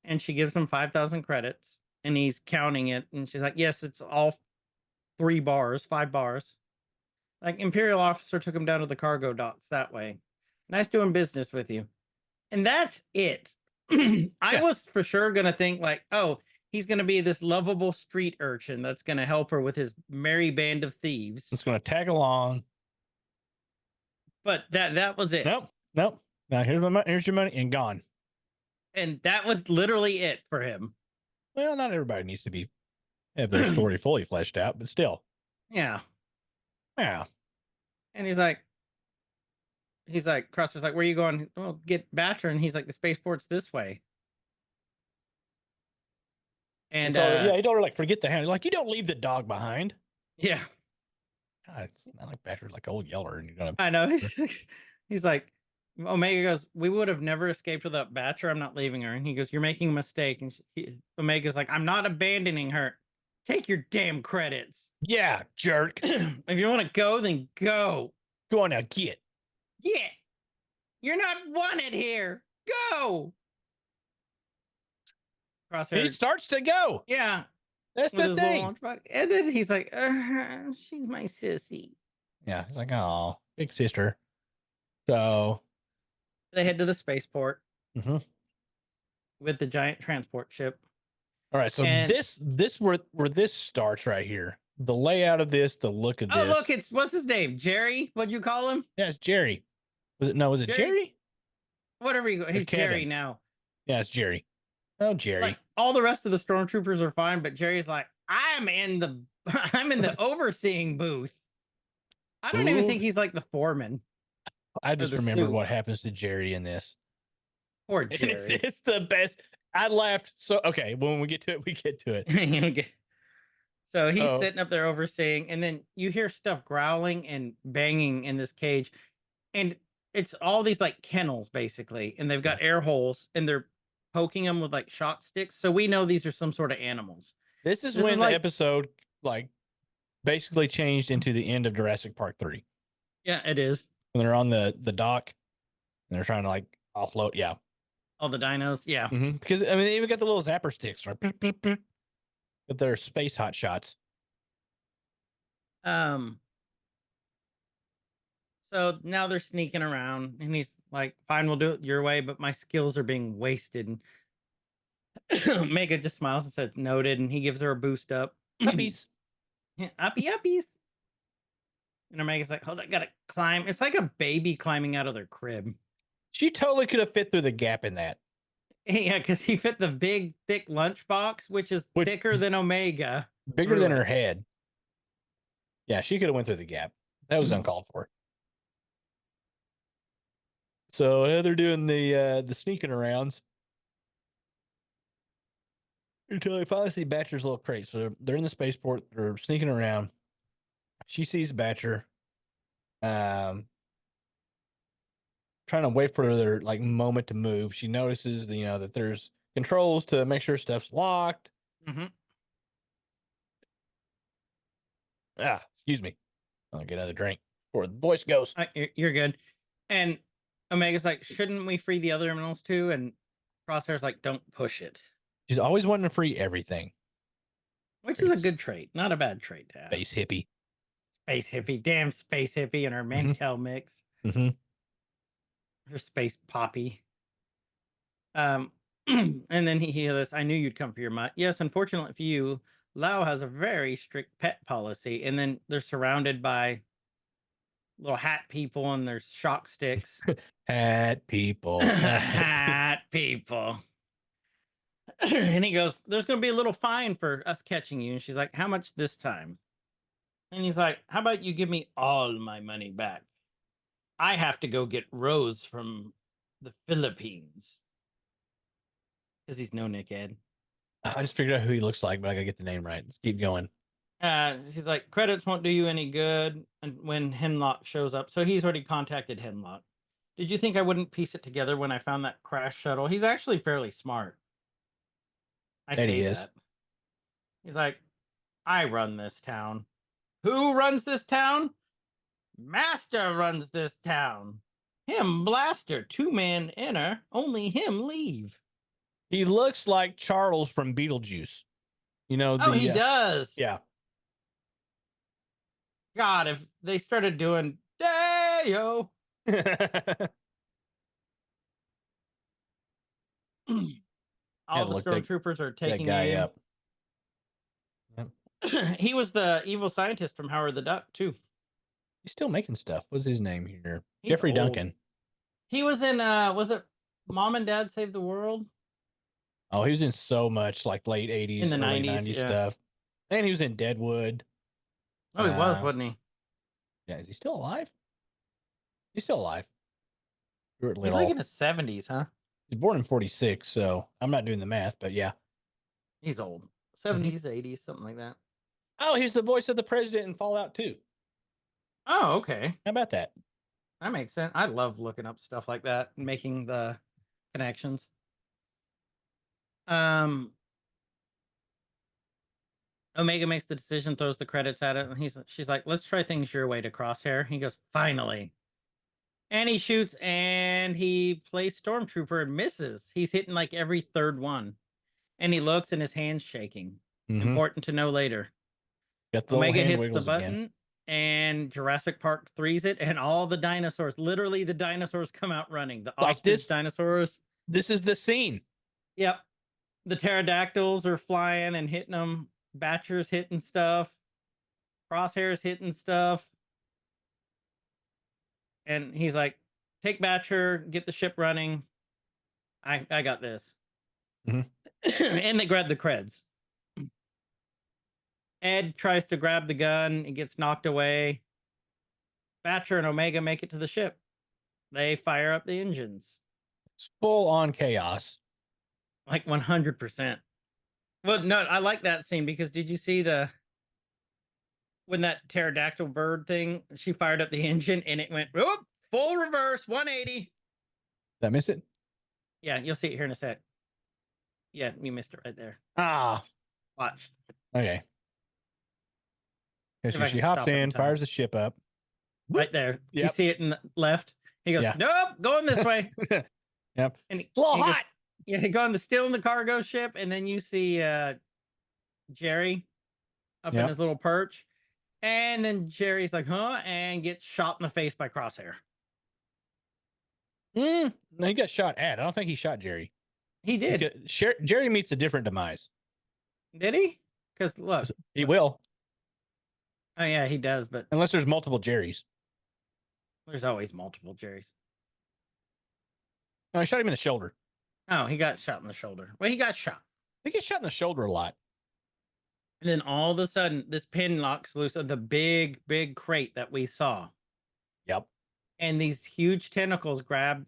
And she gives him 5,000 credits and he's counting it. And she's like, yes, it's all 5 bars. Like, Imperial officer took him down to the cargo docks that way. Nice doing business with you. And that's it. I was for sure going to think like, oh, he's going to be this lovable street urchin that's going to help her with his merry band of thieves. It's going to tag along. But that was it. Nope. Now here's your money and gone. And that was literally it for him. Well, not everybody needs to have their story fully fleshed out, but still. Yeah. Yeah. And he's like, Crosshair's like, where are you going? Well, get Batcher. And he's like, the spaceport's this way. And he told her, like, forget the hound. Like, you don't leave the dog behind. Yeah, God, it's not like Badger's like old Yeller, and you're gonna. I know. He's like, Omega goes, we would have never escaped without Batcher. I'm not leaving her. And he goes, you're making a mistake. And Omega's like, I'm not abandoning her. Take your damn credits. Yeah, jerk. If you want to go, then go. Go on now, get. Yeah. You're not wanted here. Go. He Crosshair. starts to go. Yeah. That's With the his little thing. lunchbox. And then he's like, she's my sissy. Yeah, it's like, oh, big sister. So They head to the spaceport mhm. with the giant transport ship. All right, so And- this where this starts right here. The layout of this, the look of this. Oh, look, it's what's his name? Jerry? What'd you call him? Yeah, it's Jerry. Was it Jerry? Jerry? Whatever you go. He's Jerry Kevin. now. Yeah, it's Jerry. Oh, Jerry. Like all the rest of the stormtroopers are fine, but Jerry's like, I'm in the overseeing booth. I don't even Ooh. think he's like the foreman. I just the remembered suit. what happens to Jerry in this. Poor And Jerry. it's the best. I laughed. So, okay, when we get to it, we get to it. Okay. So he's Oh. sitting up there overseeing, and then you hear stuff growling and banging in this cage. And it's all these like kennels, basically. And they've got air holes, and they're poking them with like shot sticks. So we know these are some sort of animals. This is This when is the like- episode like basically changed into the end of Jurassic Park 3. Yeah, it is. When they're on the dock and they're trying to like offload. Yeah. All the dinos. Yeah. Because I mean they even got the little zapper sticks, right? But they're space hot shots. So now they're sneaking around, and he's like, fine, we'll do it your way, but my skills are being wasted. And Mega just smiles and says, noted, and he gives her a boost up. Puppies. Yeah, uppy uppies. And Omega's like, hold on, I gotta climb. It's like a baby climbing out of their crib. She totally could have fit through the gap in that. Yeah, because he fit the big, thick lunchbox, which is thicker than Omega. Bigger through than it. her head. Yeah, she could have went through the gap. That was uncalled for. So now they're doing the sneaking arounds until they finally see Batcher's little crate. So they're in the spaceport. They're sneaking around. She sees Batcher, trying to wait for their like moment to move. She notices, that there's controls to make sure stuff's locked. Mm-hmm. Excuse me. I'll get another drink before the voice goes. You're good. And Omega's like, shouldn't we free the other animals too? And Crosshair's like, don't push it. She's always wanting to free everything. Which is a good trait. Not a bad trait to have. Space hippie. Space hippie. Damn space hippie and her Mantel mix. Mm-hmm. Her space poppy. And then he hears, I knew you'd come for your mutt. Yes, unfortunately for you, Lao has a very strict pet policy. And then they're surrounded by little hat people and there's shock sticks. Hat people. Hat people. And he goes, there's going to be a little fine for us catching you. And she's like, how much this time? And he's like, how about you give me all my money back? I have to go get Rose from the Philippines. Because he's no Nick Ed. I just figured out who he looks like, but I gotta get the name right. Let's keep going. She's like, credits won't do you any good. And when Hemlock shows up, so he's already contacted Hemlock. Did you think I wouldn't piece it together when I found that crash shuttle? He's actually fairly smart. I That say he is. that. He's like, I run this town. Who runs this town? Master runs this town. Him blaster, 2-man enter, only him leave. He looks like Charles from Beetlejuice. Oh, he does. Yeah. God, if they started doing Dayo. All the look that stormtroopers are that taking guy aim. up. He was the evil scientist from Howard the Duck, too. He's still making stuff. What's his name here? He's Jeffrey old. Duncan. He was in, was it Mom and Dad Save the World? Oh, he was in so much like late 80s, In the early 90s, 90s yeah. stuff. And he was in Deadwood. Oh, he was, Uh, wasn't he? Yeah, is he still alive? He's still alive. Stuart He's Little. like in his 70s, huh? He's born in 46, so I'm not doing the math, but yeah. He's old. Mm-hmm. 70s, 80s, something like that. Oh, he's the voice of the president in Fallout 2. Oh, okay. How about that? That makes sense. I love looking up stuff like that and making the connections. Omega makes the decision, throws the credits at it, and she's like, let's try things your way to Crosshair. He goes, finally. And he shoots and he plays Stormtrooper and misses. He's hitting like every third one. And he looks and his hand's shaking. Important to know later. Got the Omega hits the wiggles button again. and Jurassic Park 3's it, and all the dinosaurs, literally the dinosaurs come out running. The Like ostrich this? dinosaurs. This is the scene. Yep. The pterodactyls are flying and hitting them. Batcher's hitting stuff. Crosshair's hitting stuff. And he's like, take Batcher, get the ship running. I got this. Mhm. And they grab the creds. Ed tries to grab the gun. It gets knocked away. Batcher and Omega make it to the ship. They fire up the engines. It's full on chaos. Like 100%. Well, no, I like that scene because did you see when that pterodactyl bird thing, she fired up the engine and it went, whoop, full reverse, 180. Did I miss it? Yeah, you'll see it here in a sec. Yeah, you missed it right there. Ah. Watch. Okay. If So I she can hops stop it in in, time. fires the ship up. Right there. You Yep. see it in the left. He goes, Yeah. nope, going this way. Yep. And It's a little he goes, hot. yeah, going still in the cargo ship, and then you see Jerry up in Yep. his little perch. And then Jerry's like, huh? And gets shot in the face by Crosshair. No, he got shot at. I don't think he shot Jerry. He did. Because Jerry meets a different demise. Did he? Because look. He will. Oh, yeah, he does. But Unless there's multiple Jerrys. there's always multiple Jerrys. No, I shot him in the shoulder. Oh, he got shot in the shoulder. Well, he got shot. I think he shot in the shoulder a lot. And then all of a sudden, this pin locks loose of the big, big crate that we saw. Yep. And these huge tentacles grab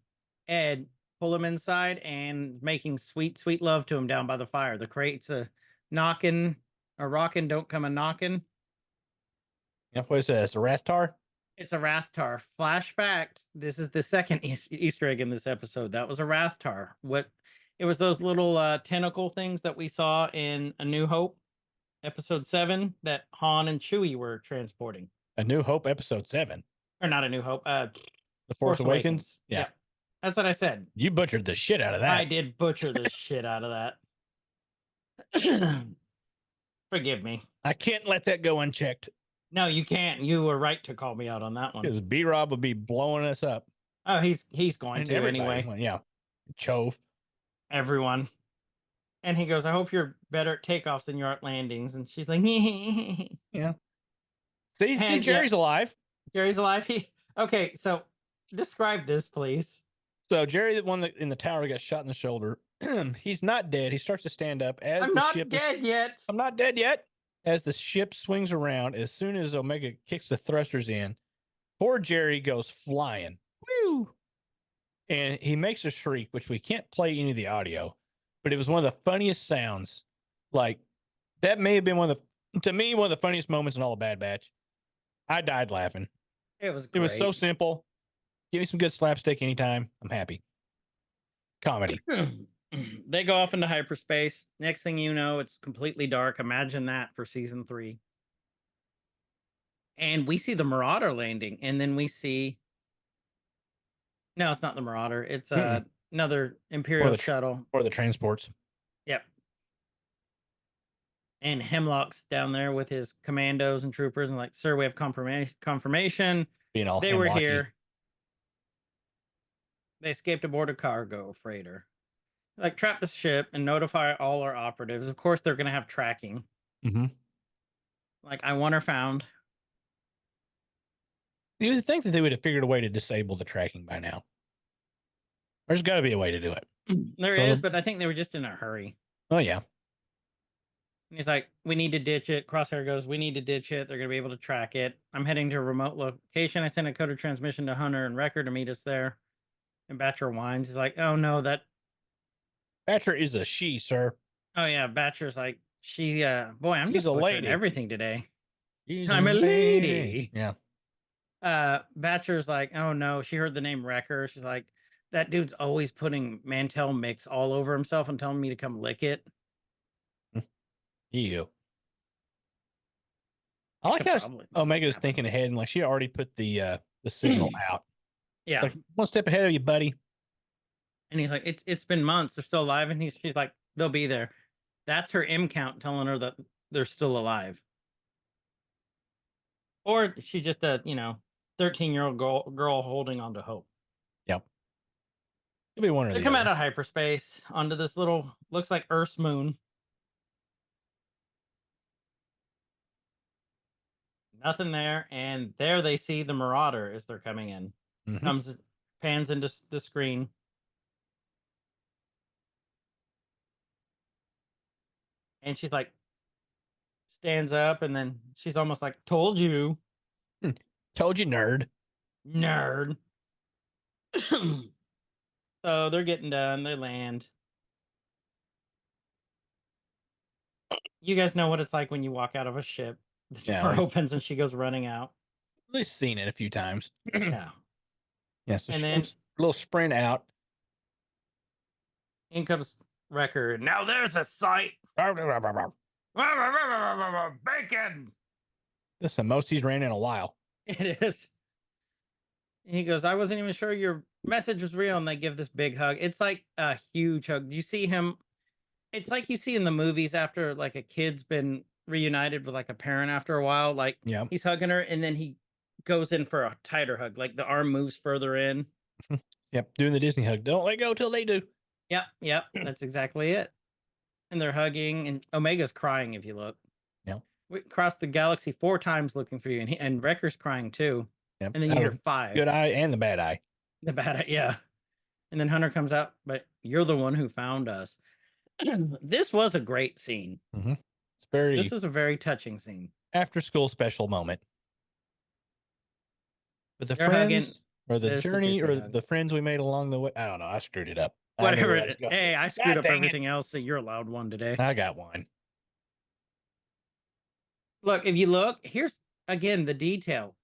Ed, pull him inside, and making sweet, sweet love to him down by the fire. The crate's a knocking, a rocking, don't come a knocking. Yep. What is that? It's a Rathtar? It's a Rathtar. Flash fact, this is the second Easter egg in this episode. That was a Rathtar. It was those little tentacle things that we saw in A New Hope, episode 7, that Han and Chewie were transporting. A New Hope, episode 7. Or not A New Hope. The Force Awakens? Yeah. Yeah. That's what I said. You butchered the shit out of that. I did butcher the shit out of that. Forgive me. I can't let that go unchecked. No, you can't. You were right to call me out on that one. Because B-Rob would be blowing us up. Oh, he's going And to everybody. anyway. Well, yeah. Chove. Everyone. And he goes, I hope you're better at takeoffs than you are at landings. And she's like, Yeah. See, And, Jerry's alive. Jerry's alive. Okay, so describe this, please. So Jerry, the one that in the tower, got shot in the shoulder. He's not dead. He starts to stand up as I'm the not ship. dead yet. I'm not dead yet. As the ship swings around, as soon as Omega kicks the thrusters in, poor Jerry goes flying. Woo! And he makes a shriek, which we can't play any of the audio, but it was one of the funniest sounds. Like, that may have been to me, one of the funniest moments in all of Bad Batch. I died laughing. It was It great. was so simple. Give me some good slapstick anytime. I'm happy. Comedy. They go off into hyperspace. Next thing you know, it's completely dark. Imagine that for season 3. And we see the Marauder landing, and then we see. No, it's not the Marauder. It's another Imperial shuttle. Or the transports. Yep. And Hemlock's down there with his commandos and troopers, and like, sir, we have confirmation. Being all They were Hemlocky. here. They escaped aboard a cargo freighter. Like, trap the ship and notify all our operatives. Of course, they're going to have tracking. Mm-hmm. Like, I want her found. You would think that they would have figured a way to disable the tracking by now. There's got to be a way to do it. There is, but I think they were just in a hurry. Oh, yeah. And he's like, we need to ditch it. Crosshair goes, we need to ditch it. They're going to be able to track it. I'm heading to a remote location. I sent a coded transmission to Hunter and Wrecker to meet us there. And Batcher whines. He's like, oh, no, that. Batcher is a she, sir. Oh, yeah. Batcher's like, she boy, I'm She's just a butchering lady. everything today. She's I'm a lady. Yeah. Batcher's like, oh no, she heard the name Wrecker. She's like, that dude's always putting Mantel mix all over himself and telling me to come lick it. You. I I like could how probably Omega's happen. thinking ahead and like she already put the signal out. Yeah. Like one step ahead of you, buddy. And he's like, it's been months. They're still alive. And she's like, they'll be there. That's her M count telling her that they're still alive. Or she's just a 13-year-old girl holding on to hope. Yep. It'll be one or They the come other. out of hyperspace onto this little, looks like Earth's moon. Nothing there, and there they see the Marauder as they're coming in. Mhm. Pans into the screen. And she's like, stands up, and then she's almost like, told you, Told you, nerd. nerd. So they're getting done. They land. You guys know what it's like when you walk out of a ship. The Yeah, door we've opens and she goes running out. at least seen it a few times. Yeah. Yeah, so And she then comes a little sprint out. in comes Wrecker. Now there's a sight. Bacon. This is the most he's ran in a while. It is. He goes, I wasn't even sure your message was real. And they give this big hug. It's like a huge hug. Do you see him? It's like you see in the movies after like a kid's been reunited with like a parent after a while. Like Yeah. he's hugging her and then he goes in for a tighter hug. Like the arm moves further in. Yep. Doing the Disney hug. Don't let go till they do. Yep. That's exactly it. And they're hugging, and Omega's crying if you look. Yeah. We crossed the galaxy 4 times looking for you, and Wrecker's crying too. Yep. And then you hear 5. Good eye and the bad eye. The bad eye, yeah. And then Hunter comes out, but you're the one who found us. This was a great scene. Mm-hmm. It's very. This was a very touching scene. After school special moment. But the They're friends hugging. or the There's the journey Disney or hug. the friends we made along the way. I don't know. I screwed it up. I knew Whatever. where I was going. Hey, I screwed God up dang it. everything else, so you're allowed one today. I got one. Look, if you look, here's again the detail.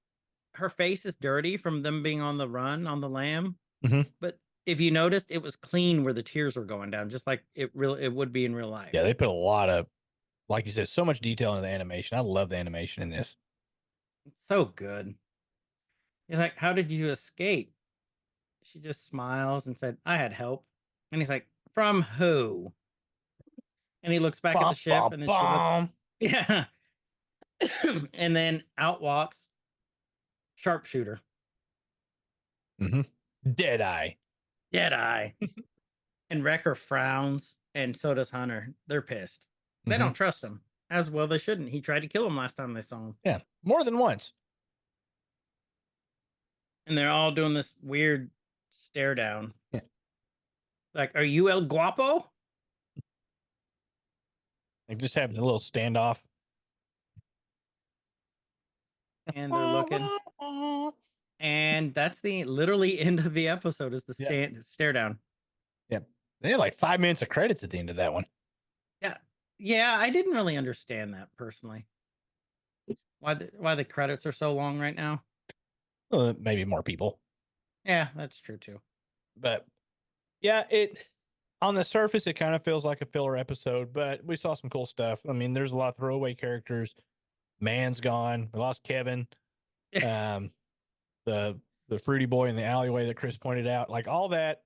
Her face is dirty from them being on the run on the lamb. Mhm. But if you noticed, it was clean where the tears were going down, just like it would be in real life. Yeah, they put a lot of, like you said, so much detail into the animation. I love the animation in this. It's so good. He's like, how did you escape? She just smiles and said, I had help. And he's like, from who? And he looks back at the ship, and then she looks. Yeah. And then out walks Sharpshooter. Mm-hmm. Deadeye. Deadeye. And Wrecker frowns, and so does Hunter. They're pissed. They Mhm. don't trust him. As well they shouldn't. He tried to kill him last time they saw him. Yeah, more than once. And they're all doing this weird stare down. Yeah. Like, are you El Guapo? Like just having a little standoff. And they're looking. And that's the literally end of the episode is the stare down. Yep. They had like 5 minutes of credits at the end of that one. Yeah, I didn't really understand that personally. Why the credits are so long right now. Well, maybe more people. Yeah, that's true too. But yeah, on the surface, it kind of feels like a filler episode, but we saw some cool stuff. I mean, there's a lot of throwaway characters. Man's gone. We lost Kevin. The fruity boy in the alleyway that Chris pointed out, like all that.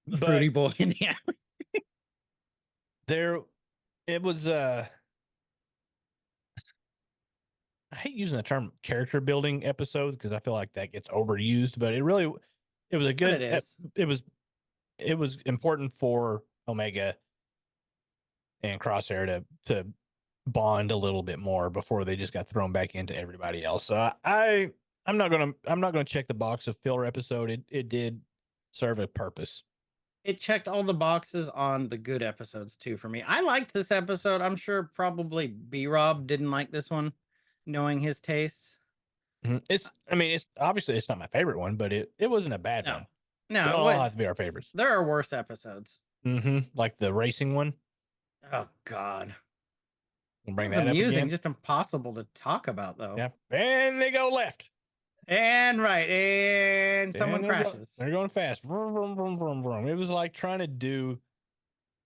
The fruity boy in the alley. It was I hate using the term character building episodes because I feel like that gets overused, but it was a good. It was important for Omega and Crosshair to bond a little bit more before they just got thrown back into everybody else. So I'm not gonna check the box of filler episode. It did serve a purpose. It checked all the boxes on the good episodes too for me. I liked this episode. I'm sure probably B-Rob didn't like this one, knowing his tastes. Mm-hmm. It's obviously it's not my favorite one, but it wasn't a bad one. No, they all have to be our favorites. There are worse episodes. Mm-hmm. Like the racing one. Oh God. We'll bring It's that up amusing, again. just impossible to talk about though. Yeah, and they go left. And right, and someone And crashes. They're going fast. Vroom, vroom, vroom, vroom, vroom. It was like trying to do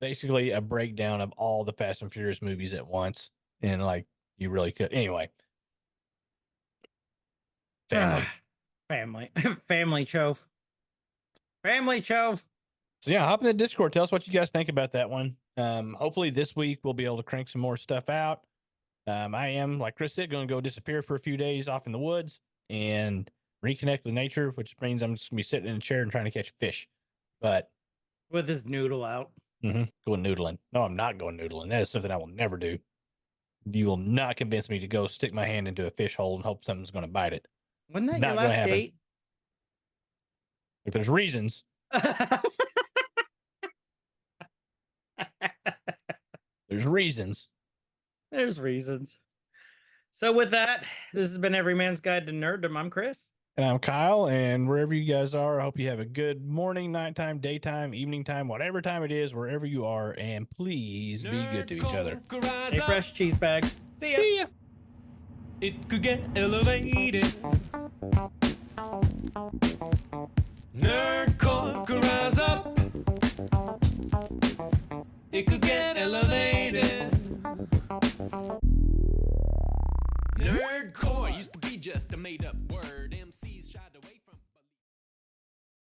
basically a breakdown of all the Fast and Furious movies at once, and like you really could. Anyway, family. Family. Family chove. Family chove. So yeah, hop in the Discord. Tell us what you guys think about that one. Hopefully this week we'll be able to crank some more stuff out. I am, like Chris said, going to go disappear for a few days off in the woods and reconnect with nature, which means I'm just going to be sitting in a chair and trying to catch fish. But With his noodle out. going noodling. No, I'm not going noodling. That is something I will never do. You will not convince me to go stick my hand into a fish hole and hope something's going to bite it. Wasn't that Not your gonna last happen. date? If there's reasons, there's reasons. There's reasons. So with that, this has been Every Man's Guide to Nerddom. I'm Chris. And I'm Kyle, and wherever you guys are, I hope you have a good morning, nighttime, daytime, evening time, whatever time it is, wherever you are, and please be good to each other. Rise Hey, up. fresh cheese bags. See ya. See ya. It could get elevated. Nerdcore could rise up. It could get elevated. Nerdcore used to be just a made up word.